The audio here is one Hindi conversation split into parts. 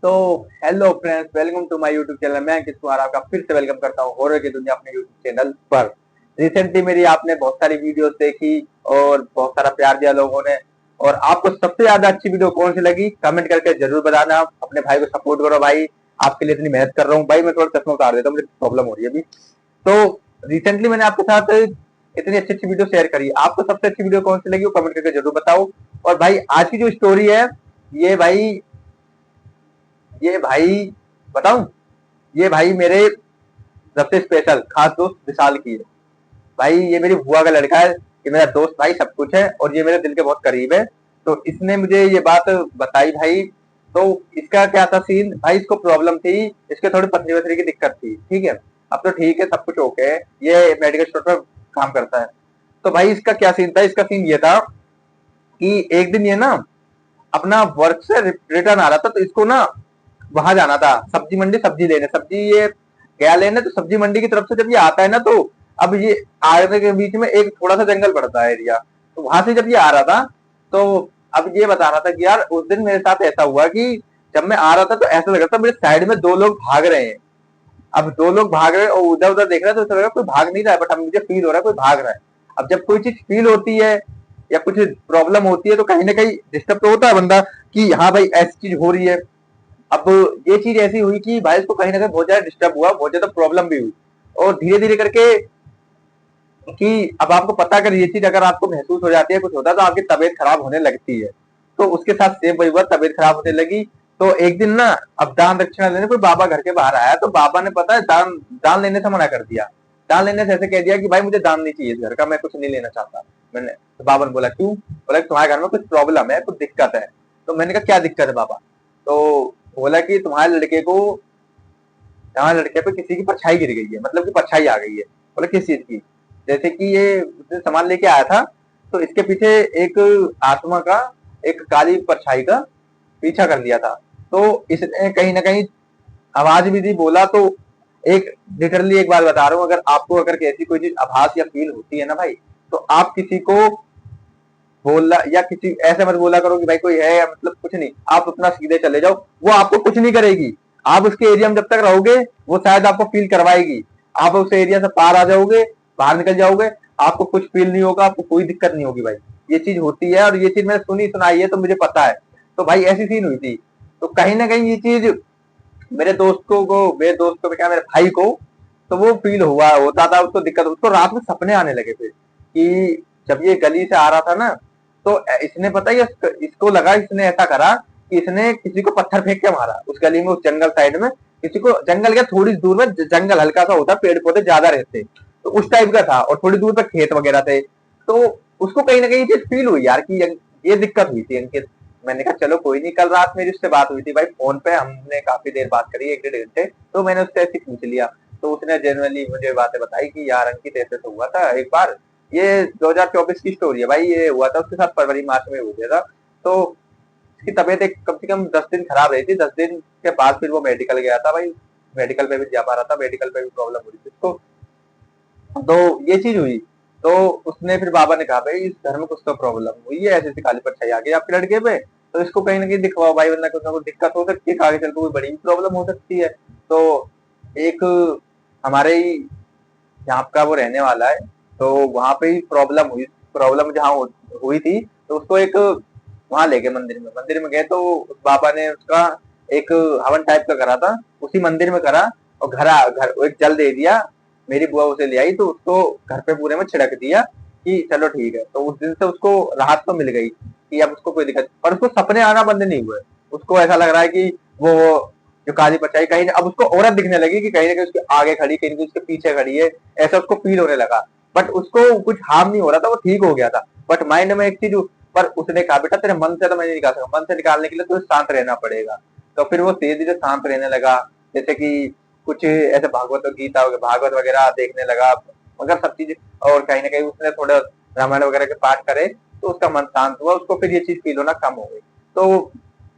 तो hello friends, welcome to my YouTube channel. मैं अंकित कुमार आपका फिर से वेलकम करता हूँ हॉरर की दुनिया अपने यूट्यूब चैनल पर। रिसेंटली मेरी आपने बहुत सारी वीडियोस देखी और बहुत सारा प्यार दिया लोगों ने। और आपको सबसे ज्यादा अच्छी वीडियो कौन सी लगी कमेंट करके जरूर बताना। अपने भाई को सपोर्ट करो भाई, आपके लिए इतनी मेहनत कर रहा हूँ भाई। मैं थोड़ा चश्मा उतार देता हूँ, मुझे प्रॉब्लम हो रही है अभी। तो रिसेंटली मैंने आपके साथ इतनी अच्छी अच्छी वीडियो शेयर करी, आपको सबसे अच्छी वीडियो कौन सी लगी वो कमेंट करके जरूर बताओ। और भाई आज की जो स्टोरी है, ये भाई ये भाई बताऊं, ये भाई मेरे सबसे स्पेशल खास दोस्त विशाल की है। भाई ये मेरी बुआ का लड़का है, ये मेरा दोस्त भाई सब कुछ है और ये मेरे दिल के बहुत करीब है। तो इसने मुझे ये बात बताई भाई। तो इसका क्या था सीन भाई, इसको प्रॉब्लम थी, इसके थोड़ी पथरी वथरी की दिक्कत थी, ठीक है। अब तो ठीक है, सब कुछ ओके है, ये मेडिकल स्टोर पर काम करता है। तो भाई इसका क्या सीन था, इसका सीन ये था कि एक दिन ये ना अपना वर्क से रिटर्न आ रहा था, तो इसको ना वहां जाना था सब्जी मंडी, सब्जी लेने। सब्जी ये गया लेने, तो सब्जी मंडी की तरफ से जब ये आता है ना, तो अब ये आने के बीच में एक थोड़ा सा जंगल पड़ता है एरिया। तो वहां से जब ये आ रहा था, तो अब ये बता रहा था कि यार उस दिन मेरे साथ ऐसा हुआ कि जब मैं आ रहा था तो ऐसा लग रहा था मेरे साइड में दो लोग भाग रहे हैं। अब दो लोग भाग रहे हैं और उधर उधर देख रहे हैं, तो ऐसा लग रहा है कोई भाग नहीं रहा है, बट अब मुझे फील हो रहा है कोई भाग रहा है। अब जब कोई चीज फील होती है या कुछ प्रॉब्लम होती है, तो कहीं ना कहीं डिस्टर्ब तो होता है बंदा कि हाँ भाई ऐसी चीज हो रही है। अब ये चीज ऐसी हुई कि भाई इसको कहीं ना कहीं बहुत ज्यादा डिस्टर्ब हुआ, बहुत ज्यादा प्रॉब्लम भी हुई। और धीरे धीरे करके कि अब आपको पता, अगर ये चीज अगर आपको महसूस हो जाती है, कुछ होता है, तो आपकी तबीयत खराब होने लगती है। तो उसके साथ सेम वही हुआ, तबीयत खराब होने लगी। तो एक दिन ना, अब दान दक्षिणा लेने कोई बाबा घर के बाहर आया, तो बाबा ने पता है दान दान लेने से मना कर दिया। दान लेने से ऐसे कह दिया कि भाई मुझे दान नहीं चाहिए इस घर का, मैं कुछ नहीं लेना चाहता। मैंने तो बाबा ने बोला क्यों? बोला तुम्हारे घर में कुछ प्रॉब्लम है, कुछ दिक्कत है। तो मैंने कहा क्या दिक्कत है बाबा? तो बोला कि तुम्हारे लड़के पे किसी की परछाई गिर गई है, मतलब कि परछाई आ गई है। बोले किस चीज की? जैसे कि ये उसने सामान लेके आया था, तो इसके पीछे एक आत्मा का, एक काली परछाई का पीछा कर लिया था। तो इसने कहीं ना कहीं आवाज भी दी, बोला। तो एक लिटरली एक बात बता रहा हूँ, अगर आपको अगर कैसी कोई चीज आभास या फील होती है ना भाई, तो आप किसी को बोलना या किसी ऐसे मत बोला करो कि भाई कोई है, या मतलब कुछ नहीं, आप अपना सीधे चले जाओ, वो आपको कुछ नहीं करेगी। आप उसके एरिया में जब तक रहोगे, वो शायद आपको फील करवाएगी। आप उस एरिया से पार आ जाओगे, बाहर निकल जाओगे, आपको कुछ फील नहीं होगा, आपको कोई दिक्कत नहीं होगी भाई। ये चीज होती है और ये चीज मैंने सुनी सुनाई है, तो मुझे पता है। तो भाई ऐसी सीन हुई थी। तो कहीं ना कहीं ये चीज मेरे दोस्त को क्या, मेरे भाई को, तो वो फील हुआ होता था उसको, दिक्कत, उसको रात में सपने आने लगे थे कि जब ये गली से आ रहा था ना, तो इसने पता है इसको लगा, इसने ऐसा करा कि इसने किसी को पत्थर फेंक के मारा उस गली में, उस जंगल साइड में। किसी को, जंगल के थोड़ी दूर में जंगल हल्का सा होता, पेड़ पौधे ज्यादा रहते, तो उस टाइप का था, और थोड़ी दूर पे खेत वगैरह थे। तो उसको कहीं ना कहीं ये चीज फील हुई यार कि ये दिक्कत हुई थी इनके। मैंने कहा चलो कोई नहीं, कल रात मेरी उससे बात हुई थी भाई फोन पे, हमने काफी देर बात करी, एक डेढ़ घंटे। तो मैंने उससे ऐसे पूछ लिया, तो उसने जनरली मुझे बातें बताई कि यार अंकित ऐसे तो हुआ था एक बार। ये 2024 की स्टोरी है भाई, ये हुआ था उसके साथ फरवरी मार्च में हो गया था। तो उसकी तबीयत एक कम से कम 10 दिन खराब रही थी। 10 दिन के बाद फिर वो मेडिकल गया था भाई, मेडिकल पे भी जा पा रहा था, मेडिकल पे भी प्रॉब्लम हो रही थी उसको। तो ये चीज हुई। तो उसने फिर बाबा ने कहा भाई इस घर में कुछ तो प्रॉब्लम हुई है, ऐसे ऐसी काली परछाई आ गई आपके लड़के पे, तो इसको कहीं ना कहीं दिखवाओ भाई, वरना कुछ ना कुछ दिक्कत हो सकती है, आगे चल के कोई बड़ी प्रॉब्लम हो सकती है। तो एक हमारे ही यहाँ का वो रहने वाला है, तो वहां पे ही प्रॉब्लम जहाँ हुई थी, तो उसको एक वहां ले गए मंदिर में गए, तो उस बाबा ने उसका एक हवन टाइप का करा था, उसी मंदिर में करा। और घर एक जल दे दिया, मेरी बुआ उसे ले आई, तो उसको घर पे पूरे में छिड़क दिया कि चलो ठीक है। तो उस दिन से उसको राहत तो मिल गई कि अब उसको कोई दिक्कत, पर उसको सपने आना बंद नहीं हुए। उसको ऐसा लग रहा है कि वो जो काली परछाई कहीं, अब उसको औरत दिखने लगी कि कहीं ना कहीं उसके आगे खड़ी, कहीं ना कहीं उसके पीछे खड़ी है, ऐसा उसको फील होने लगा। बट उसको कुछ हार्म नहीं हो रहा था, वो ठीक हो गया था। बट माइंड में एक चीज, पर उसने कहा बेटा तेरे मन से तो मैं नहीं निकाल सकता, मन से निकालने के लिए तुझे शांत रहना पड़ेगा। तो फिर वो धीरे धीरे शांत रहने लगा। जैसे कि कुछ ऐसे भागवत गीता भागवत वगैरह देखने लगा, मगर सब चीज। और कहीं ना कहीं उसने थोड़ा रामायण वगैरह के पाठ करे, तो उसका मन शांत हुआ, उसको फिर ये चीज फील होना कम हो गई। तो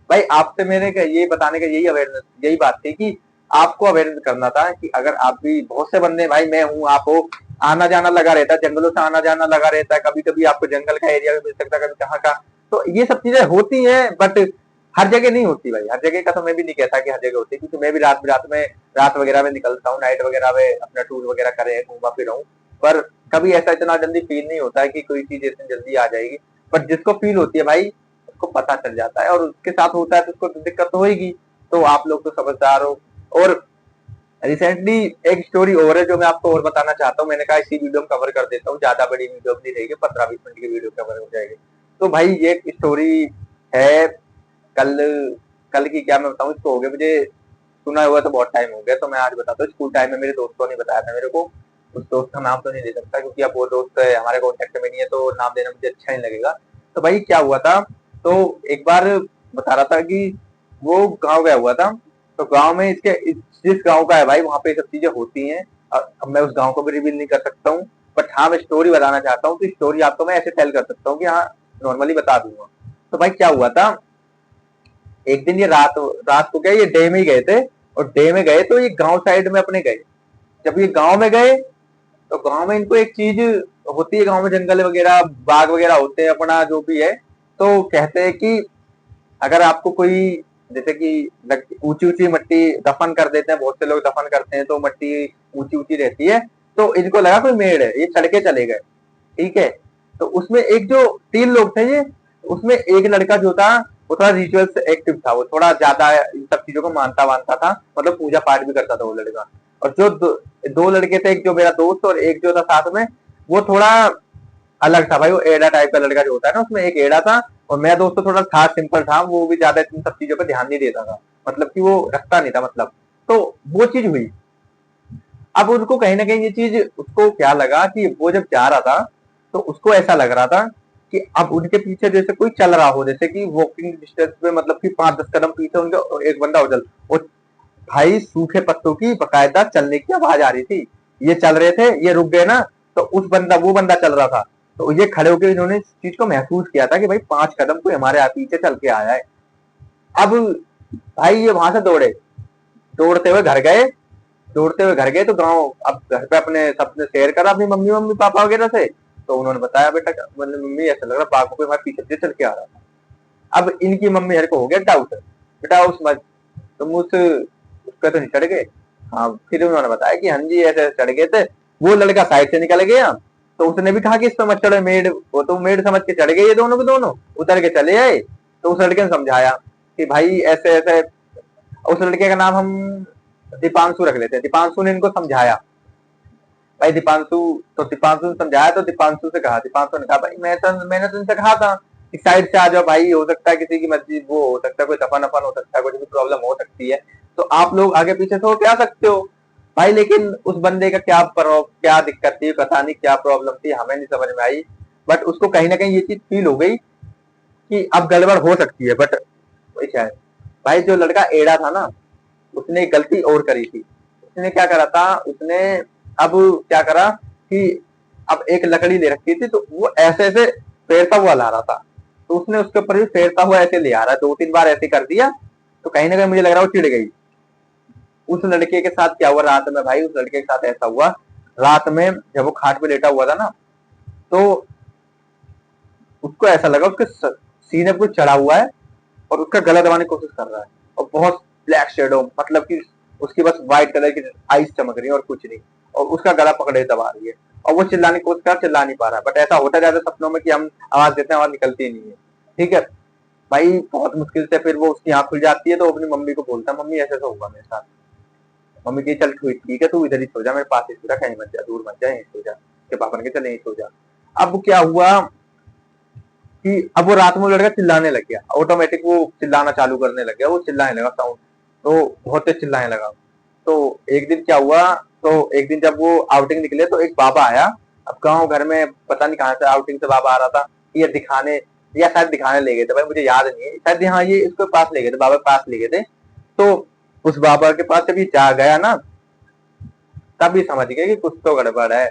भाई आपसे मेरे का यही बताने का यही अवेयरनेस, यही बात थी कि आपको अवेयरनेस करना था कि अगर आप भी, बहुत से बंदे भाई, मैं हूँ, आप हो, आना जाना लगा रहता है, जंगलों से आना जाना लगा रहता है, कभी कभी आपको जंगल का एरिया भी मिल सकता है, कभी कहाँ का। तो ये सब चीजें होती हैं, बट हर जगह नहीं होती भाई, हर जगह का तो मैं भी नहीं कहता कि हर जगह होती, क्योंकि मैं भी रात वगैरह में निकलता हूँ, नाइट वगैरह में अपना टूर वगैरह करे, घूमा फिरा हूँ। पर कभी ऐसा इतना जल्दी फील नहीं होता है कि कोई चीज इतनी जल्दी आ जाएगी। बट जिसको फील होती है भाई, उसको पता चल जाता है, और उसके साथ होता है तो उसको तो दिक्कत तो होगी। तो आप लोग तो समझदार हो। और रिसेंटली एक स्टोरी और है जो मैं आपको और बताना चाहता हूँ, मैंने कहा इसी वीडियो में कवर कर देता हूँ, ज्यादा बड़ी वीडियो नहीं रहेगी, 15-20 मिनट की वीडियो कवर हो जाएगी। तो भाई ये एक स्टोरी है, कल कल की क्या मैं बताऊँ, इसको हो गया मुझे सुना हुआ तो बहुत टाइम हो गया, तो मैं आज बताता हूँ। स्कूल टाइम में मेरे दोस्तों ने बताया था मेरे को, उस दोस्त का नाम तो नहीं ले सकता क्योंकि अब वो दोस्त हमारे कॉन्टेक्ट में नहीं है, तो नाम देना मुझे अच्छा नहीं लगेगा। तो भाई क्या हुआ था, तो एक बार बता रहा था कि वो गाँव गया हुआ था, तो गाँव में जिस गाँव का है भाई, वहां पे ये सब चीजें होती हैं। अब मैं उस गाँव को भी रिवील नहीं कर सकता हूँ, बट हाँ मैं स्टोरी बताना चाहता हूँ, तो स्टोरी आपको मैं ऐसे टेल कर सकता हूँ कि हाँ नॉर्मली बता दूंगा। तो भाई क्या हुआ था, एक दिन ये रात रात को क्या ये डे में ही गए थे, और डे में गए तो ये गांव साइड में अपने गए। जब ये गांव में गए तो गांव में इनको एक चीज होती है, गांव में जंगल वगैरह बाग वगैरह होते हैं अपना जो भी है। तो कहते हैं कि अगर आपको कोई, जैसे कि ऊंची ऊंची मट्टी दफन कर देते हैं, बहुत से लोग दफन करते हैं तो मट्टी ऊंची ऊंची रहती है, तो इनको लगा कोई मेड़ है, ये चढ़ के चले गए। ठीक है, तो उसमें एक जो 3 लोग थे ये, उसमें एक लड़का जो था वो थोड़ा रिचुअल्स एक्टिव था, वो थोड़ा ज्यादा इन सब चीजों को मानता वानता था, मतलब पूजा पाठ भी करता था वो लड़का। और जो दो लड़के थे, एक जो मेरा दोस्त और एक जो था साथ में, वो थोड़ा अलग था भाई, वो एड़ा टाइप का लड़का जो होता है ना, उसमें एक एड़ा था। और मेरा दोस्त तो थोड़ा था, सिंपल था, वो भी ज्यादा इन सब चीजों पर ध्यान नहीं देता था, मतलब कि वो रखता नहीं था मतलब। तो वो चीज हुई। अब उनको कहीं ना कहीं ये चीज, उसको क्या लगा कि वो जब जा रहा था तो उसको ऐसा लग रहा था कि अब उनके पीछे जैसे कोई चल रहा हो, जैसे कि वॉकिंग डिस्टेंस पे, मतलब कि 5-10 कदम पीछे उनके एक बंदा हो चल। और भाई सूखे पत्तों की बकायदा चलने की आवाज आ रही थी। ये चल रहे थे, ये रुक गए ना, तो वो बंदा चल रहा था। तो ये खड़े होकर इन्होंने इस चीज को महसूस किया था कि भाई 5 कदम कोई हमारे पीछे चल के आया है। अब भाई ये वहां से दौड़े, दौड़ते हुए घर गए, दौड़ते हुए घर गए तो गाँव, अब घर पे अपने सबने शेयर करा अपनी मम्मी मम्मी पापा वगैरह से। तो उन्होंने बताया बेटा, मतलब मम्मी ऐसा लग रहा पापा को हमारे पीछे पीछे चल के आ रहा था। अब इनकी मम्मी हर को हो गया डाउट, बेटा उस मत तुम उस पे तो नहीं चढ़ गए। हाँ, फिर उन्होंने बताया कि हाँ जी ऐसे चढ़ गए थे। वो लड़का साइड से निकल गया, तो उसने भी कहा कि इस पे मत चढ़ो मेड, वो तो मेड समझ के चढ़ गए, ये दोनों के दोनों उतर के चले आए। तो उस लड़के ने समझाया कि भाई ऐसे ऐसे, उस लड़के का नाम हम दीपांशु रख लेते हैं, दीपांशु ने इनको समझाया। भाई दीपांशु ने समझाया, तो दीपांशु से कहा, दीपांशु ने कहा भाई मैंने तो इनसे कहा था कि साइड से आ जाओ भाई, हो सकता है किसी की मस्जिद वो हो सकता है, कोई दफन अफन हो सकता है, कुछ भी प्रॉब्लम हो सकती है, तो आप लोग आगे पीछे से होके आ सकते हो। भाई लेकिन उस बंदे का क्या दिक्कत थी, पता नहीं क्या प्रॉब्लम थी, हमें नहीं समझ में आई। बट उसको कहीं ना कहीं ये चीज फील हो गई कि अब गड़बड़ हो सकती है। बट वही क्या है भाई, जो लड़का एड़ा था ना, उसने एक गलती और करी थी। उसने क्या करा था, उसने अब क्या करा कि अब एक लकड़ी ले रखी थी, तो वो ऐसे ऐसे फेरता हुआ ला रहा था। तो उसने उसके ऊपर भी फेरता हुआ ऐसे ले आ रहा है, 2-3 बार ऐसे कर दिया। तो कहीं ना कहीं मुझे लग रहा है वो चिढ़ गई। उस लड़के के साथ क्या हुआ रात में भाई, उस लड़के के साथ ऐसा हुआ, रात में जब वो खाट पे लेटा हुआ था ना, तो उसको ऐसा लगा उसके सीने पे कुछ चढ़ा हुआ है, और उसका गला दबाने की कोशिश कर रहा है। और बहुत ब्लैक शेडो, मतलब कि उसकी बस व्हाइट कलर की आईज चमक रही है और कुछ नहीं, और उसका गला पकड़े दबा रही है। और वो चिल्लाने की कोशिश कर, चिल्ला नहीं पा रहा है। बट ऐसा होता जाता है सपनों में कि हम आवाज देते हैं, आवाज निकलती नहीं है। ठीक है भाई, बहुत मुश्किल से फिर वो उसकी आंख खुल जाती है, तो अपनी मम्मी को बोलता है, मम्मी ऐसा ऐसा हुआ मेरे साथ। मम्मी कही चल ठीक है, तू इधर ही सो जा, मेरे पास ही सो जा, कहीं मत जा, दूर मत जा, यहीं सो जा। के पापा ने कहा चल यहीं सो जा। अब क्या हुआ कि अब वो रात में वो लड़का चिल्लाने लग गया, ऑटोमेटिक वो चिल्लाना चालू करने लग गया, वो चिल्लाने लगा साउंड, तो बहुत तेज चिल्लाने लगा। तो एक दिन क्या हुआ, तो एक दिन जब वो आउटिंग निकले तो एक बाबा आया। अब गांव घर में पता नहीं कहाँ से आउटिंग से बाबा आ रहा था, ये दिखाने, या शायद दिखाने ले गए थे भाई, मुझे याद नहीं है, शायद हाँ ये इसके पास ले गए थे, बाबा के पास ले गए थे। तो उस बाबा के पास जब ये जा गया ना, तब भी समझ गए कि कुछ तो गड़बड़ है।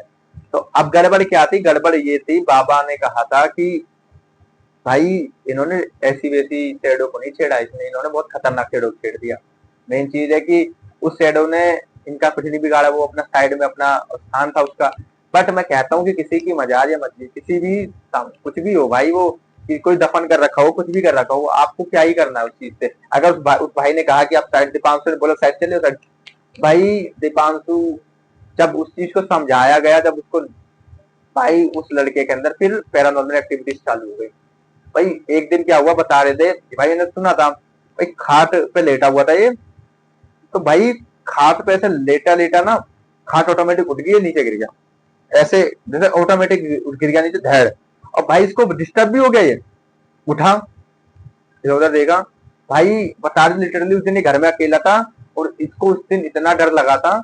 तो अब गड़बड़ क्या थी, गड़बड़ ये थी, बाबा ने कहा था कि भाई इन्होंने ऐसी वैसी शेडो को नहीं छेड़ा, इसने इन्होंने बहुत खतरनाक शेडो छेड़ दिया। मेन चीज है कि उस शेडो ने इनका कुछ नहीं बिगाड़ा, वो अपना साइड में अपना स्थान था उसका। बट मैं कहता हूँ कि किसी की मजाल या मर्जी, किसी भी कुछ भी हो भाई, वो कि कोई दफन कर रखा हो, कुछ भी कर रखा हो, आपको क्या ही करना है उस चीज से। अगर उस भाई ने कहा कि आप साइड, दीपांशु ने बोला साइड चले साइड, भाई दीपांशु जब उस चीज को समझाया गया, जब उसको, भाई उस लड़के के अंदर फिर पैरानॉर्मल एक्टिविटीज चालू हो गई। भाई एक दिन क्या हुआ बता रहे थे भाई, मैंने सुना था, भाई खाट पे लेटा हुआ था ये, तो भाई खाट पे ऐसे लेटा लेटा ना, खाट ऑटोमेटिक उठ गई, नीचे गिर गया, ऐसे जैसे ऑटोमेटिक गिर गया नीचे धैड़। और भाई इसको डिस्टर्ब भी हो गया, ये उठा, इधर उधर देखा, भाई बता रहे लिटरली उस दिन घर में अकेला था, और इसको उस दिन इतना डर लगा था,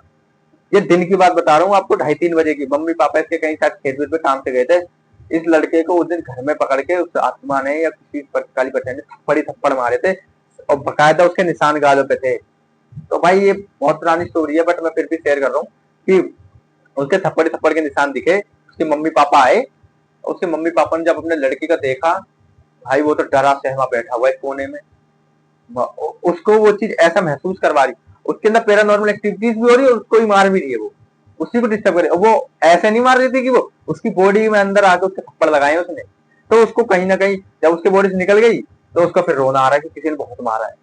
ये दिन की बात बता रहा हूँ आपको, 2:30-3 बजे की, मम्मी पापा इसके कहीं शायद खेत वेत पे काम से गए थे, इस लड़के को उस दिन घर में पकड़ के उस आत्मा ने या किसी काली पत्नी ने थप्पड़ थप्पड़ मारे थे, और बकायदा उसके निशान गालों पे थे। तो भाई ये बहुत पुरानी स्टोरी है, बट मैं फिर भी शेयर कर रहा हूँ कि उसके थप्पड़ थप्पड़ के निशान दिखे, उसके मम्मी पापा आए, उसके मम्मी पापा ने जब अपने लड़की का देखा, भाई वो तो डरा सहमा बैठा हुआ है कोने में, उसको वो चीज ऐसा महसूस करवा रही, उसके अंदर पैरानॉर्मल एक्टिविटीज भी हो रही है, और उसको ही मार भी रही है, वो उसी को डिस्टर्ब करे, वो ऐसे नहीं मार रही थी कि वो उसकी बॉडी में अंदर आके उसके थप्पड़ लगाए उसने, तो उसको कहीं ना कहीं जब उसकी बॉडी से निकल गई, तो उसका फिर रोना आ रहा है कि किसी ने बहुत मारा है।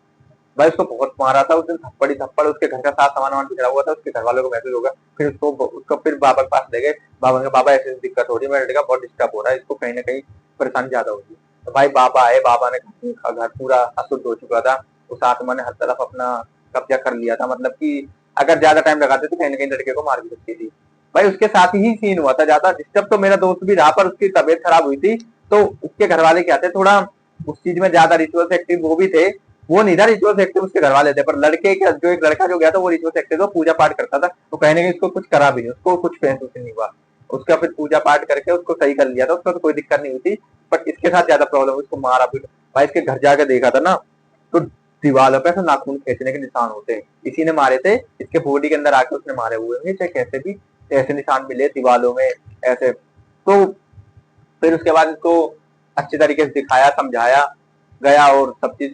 भाई उसको बहुत मारा था उस दिन, थप्पड़ ही थप्पड़, उसके घर का साथ सामान बिखरा हुआ था, उसके घर वालों को महसूस होगा, फिर उसको फिर बाबा के पास ले गए, बाबा ने बाबा ऐसी दिक्कत हो रही है, मेरा लड़का बहुत डिस्टर्ब हो रहा है, इसको कहीं ना कहीं परेशानी ज्यादा होगी। तो भाई बाबा आए, बाबा ने घर पूरा अशुद्ध हो चुका था, उस आत्मा ने हर तरफ अपना कब्जा कर लिया था, मतलब कि अगर ज्यादा टाइम लगाते तो कहीं ना कहीं लड़के को मार भी सकती थी। भाई उसके साथ ही सीन हुआ था, ज्यादा डिस्टर्ब तो मेरा दोस्त भी रहा, पर उसकी तबीयत खराब हुई थी, तो उसके घर वाले क्या थे, थोड़ा उस चीज में ज्यादा रिचुअल्स एक्टिव वो भी थे, वो नहीं था रिचुअल्स एक्टिव, उसके घर वाले थे, पर लड़के का जो एक लड़का जो गया था वो रिचुअल्स एक्टिव था, पूजा पाठ करता था, तो कहने के इसको कुछ करा भी नहीं, उसको कुछ महसूस नहीं हुआ, उसका फिर पूजा पाठ करके उसको सही कर लिया था, उसको तो कोई दिक्कत नहीं हुई थी, बट इसके साथ ज्यादा प्रॉब्लम हुई, उसको मारा भी। भाई इसके घर जाके देखा था ना, तो दीवालों पे नाखून खींचने के निशान होते हैं, इसी ने मारे थे, इसके बॉडी के अंदर आके उसने मारे हुए हैं, चाहे कैसे भी ऐसे निशान मिले दीवालों में ऐसे। तो फिर उसके बाद इसको अच्छे तरीके से दिखाया, समझाया गया, और सब चीज,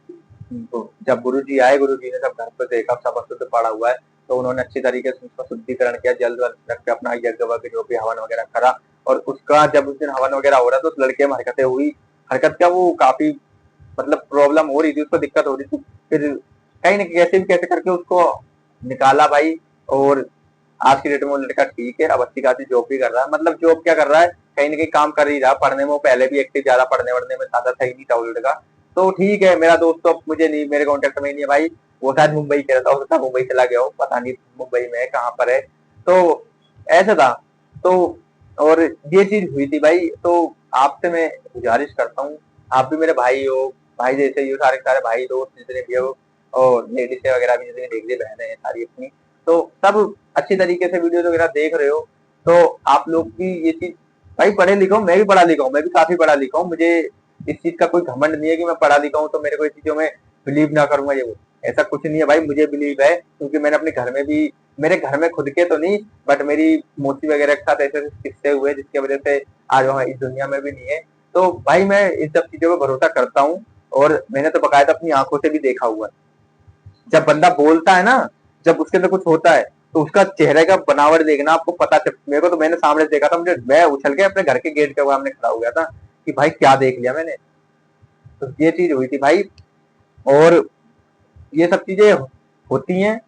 तो जब गुरुजी आए, गुरुजी ने सब घर पे देखा, सब अशुद्ध पड़ा हुआ है, तो उन्होंने अच्छी तरीके से उसका शुद्धिकरण किया, जल रख के अपना यज्ञ वज्ञ जो भी हवन वगैरह करा, और उसका जब उस दिन हवन वगैरह हो रहा था, उस लड़के में हरकतें हुई, हरकत क्या, वो काफी मतलब प्रॉब्लम हो रही थी उसको, दिक्कत हो रही थी, फिर कहीं ना कैसे भी कैसे करके उसको निकाला भाई, और आज की डेट में वो लड़का ठीक है, अब अच्छी खासी जॉब भी कर रहा है, मतलब जॉब क्या कर रहा है, कहीं ना कहीं काम कर ही रहा, पढ़ने में वो पहले भी एक्टिव, ज्यादा पढ़ने वढ़ने में ज्यादा सही नहीं था वो लड़का, तो ठीक है, मेरा दोस्त तो मुझे नहीं, मेरे कॉन्टेक्ट में नहीं है भाई, वो शायद मुंबई कह रहा था, हो सकता मुंबई चला गया हो, पता नहीं मुंबई में है कहाँ पर है, तो ऐसा था। तो और ये चीज हुई थी भाई, तो आपसे मैं गुजारिश करता हूँ, आप भी मेरे भाई हो, भाई जैसे ही हो, सारे सारे भाई दोस्त जितने भी हो, और लेडीज वगैरह भी जितनी देख ली बहनें हैं सारी अपनी, तो सब अच्छी तरीके से वीडियो वगैरह देख रहे हो, तो आप लोग भी ये चीज, भाई पढ़े लिखा हूँ, मैं भी पढ़ा लिखा हूँ, मैं भी काफी पढ़ा लिखा हूँ, मुझे इस चीज का कोई घमंड नहीं है कि मैं पढ़ा लिखा हूँ तो मेरे को इस चीजों में बिलीव ना करूंगा, ये वो ऐसा कुछ नहीं है भाई, मुझे बिलीव है, क्योंकि मैंने अपने घर में भी, मेरे घर में खुद के तो नहीं, बट मेरी मोची वगैरह के साथ ऐसे किस्से हुए जिसकी वजह से आज वहाँ इस दुनिया में भी नहीं है, तो भाई मैं इन सब चीजों पर भरोसा करता हूँ, और मैंने तो बकायदा अपनी आंखों से भी देखा हुआ है, जब बंदा बोलता है ना, जब उसके अंदर कुछ होता है, तो उसका चेहरे का बनावट देखना आपको पता चल, मेरे को तो मैंने सामने से देखा था, मुझे, मैं उछल के अपने घर के गेट के सामने खड़ा हो गया था कि भाई क्या देख लिया मैंने, तो ये चीज हुई थी भाई। और ये सब चीजें होती हैं,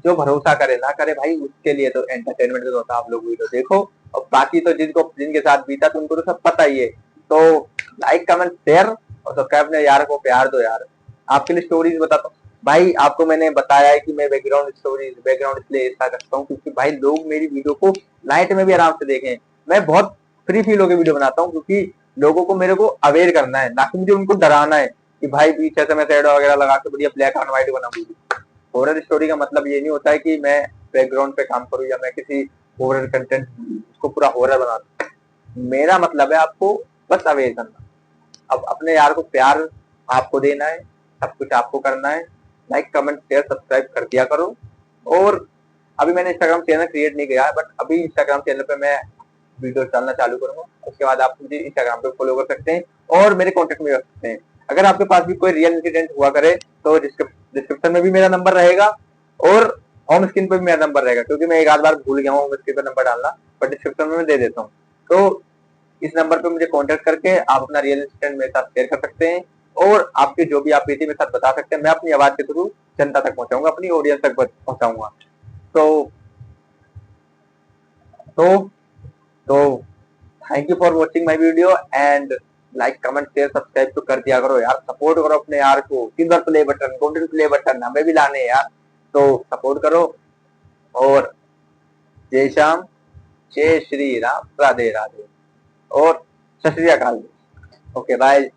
जो भरोसा करे ना करे भाई, उसके लिए तो एंटरटेनमेंट तो होता है, आप लोग वीडियो देखो, और बाकी तो जिनको जिनके साथ बीता तो उनको तो सब पता ही है, तो लाइक कमेंट शेयर, और सब्सक्राइब, अपने यार को प्यार दो यार। आपके लिए स्टोरीज बताता हूँ भाई, आपको मैंने बताया है कि मैं बैकग्राउंड स्टोरीज, बैकग्राउंड इसलिए ऐसा करता हूँ क्योंकि भाई लोग मेरी वीडियो को नाइट में भी आराम से देखें, मैं बहुत फ्री फील होकर वीडियो बनाता हूँ, क्योंकि लोगों को मेरे को अवेयर करना है, ना कि मुझे उनको डराना है कि भाई पीछे से मैं शेडो वगैरह लगा के बढ़िया ब्लैक एंड व्हाइट बना वीडियो। हॉरर स्टोरी का मतलब ये नहीं होता है कि मैं बैकग्राउंड पे काम करूं, या मैं किसी हॉरर कंटेंट उसको पूरा हॉरर बना दूं, मेरा मतलब है आपको बस अवेयर करना, अब अपने यार को प्यार आपको देना है, सब कुछ आपको करना है, लाइक कमेंट शेयर सब्सक्राइब कर दिया करो। और अभी मैंने इंस्टाग्राम चैनल क्रिएट नहीं किया है, बट अभी इंस्टाग्राम चैनल पे मैं वीडियो डालना चालू करूंगा, उसके बाद आप मुझे इंस्टाग्राम पे फॉलो कर सकते हैं, और मेरे कॉन्टेक्ट में रख सकते हैं। अगर आपके पास भी कोई रियल इंसिडेंट हुआ करे, तो डिस्क्रिप्शन में भी मेरा नंबर रहेगा, और होम स्क्रीन पे भी मेरा नंबर रहेगा, क्योंकि मैं एक आध बार भूल गया हूँ होम स्क्रीन पे नंबर डालना, बट डिस्क्रिप्शन में मैं दे देता हूँ। तो इस नंबर पे मुझे कांटेक्ट करके आप अपना रियल इंसिडेंट मेरे साथ शेयर कर सकते हैं, और आपके जो भी आप बीती मेरे साथ बता सकते हैं, मैं अपनी आवाज के थ्रू जनता तक पहुंचाऊंगा, अपनी ऑडियंस तक पहुंचाऊंगा। तो तो तो thank you for watching my video, and like comment share subscribe तो कर दिया करो यार, सपोर्ट करो अपने यार को, silver play button, golden play button हमें भी लाने हैं यार, तो सपोर्ट करो। और जय श्याम, जय श्री राम, राधे राधे, और सत श्री अकाल। Okay bye.